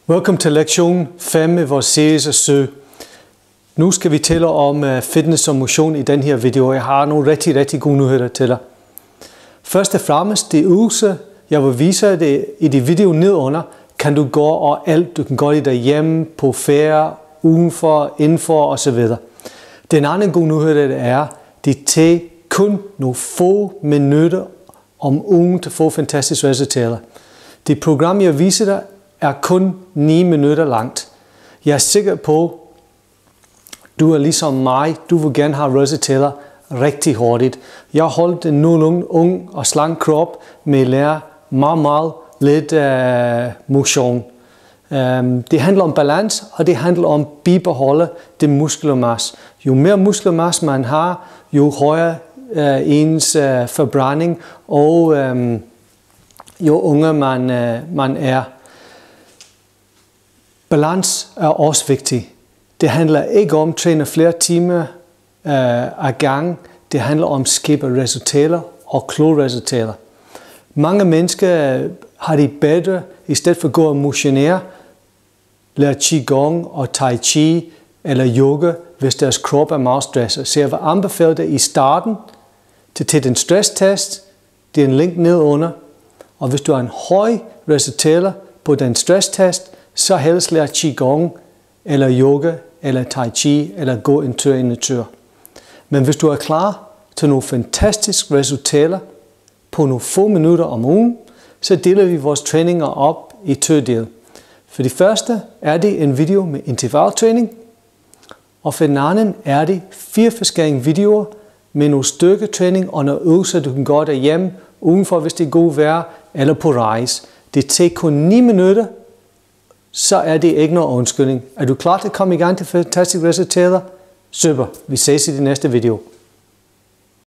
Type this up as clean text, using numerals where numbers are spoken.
Velkommen til lektion 5 i vores serie Søg. Nu skal vi tale om fitness og motion i den her video. Jeg har nogle rigtig gode nyheder til dig. Først og fremmest, det øvelse, jeg vil vise dig i de video nedunder, kan du gå og alt. Du kan gå det derhjemme, på ferie, udenfor, indenfor osv. Den anden gode nyhed er, det tager kun nogle få minutter om ugen til at få fantastiske resultater. Det program, jeg viser dig, er kun 9 minutter langt. Jeg er sikker på, du er ligesom mig, du vil gerne have resultater rigtig hurtigt. Jeg har holdt en nogenlunde ung og slank krop med at lære meget lidt motion. Det handler om balance, og det handler om at bibeholde det muskelmasse. Jo mere muskelmasse man har, jo højere ens forbrænding, og jo yngre man er. Balance er også vigtig. Det handler ikke om at træne flere timer ad gang. Det handler om at skabe resultater og kloge resultater. Mange mennesker har det bedre, i stedet for at gå og motionere, lære Qigong og Tai Chi eller yoga, hvis deres krop er meget stresset. Så jeg vil anbefale dig i starten til at tage en stresstest. Det er en link nedunder. Og hvis du har en høj resultater på den stresstest, så helst lære Qigong, eller yoga, eller Tai Chi, eller gå en tur i natur. Men hvis du er klar til nogle fantastiske resultater på nogle få minutter om ugen, så deler vi vores træninger op i 2 dele. For det første er det en video med intervaltræning, og for den anden er det 4 forskellige videoer med nogle styrketræning og nogle øvelser, du kan gøre derhjemme, udenfor hvis det er god vejr, eller på rejse. Det tager kun 9 minutter, så er det ikke noget undskyldning. Er du klar til at komme i gang til fantastiske resultater? Super. Vi ses i den næste video.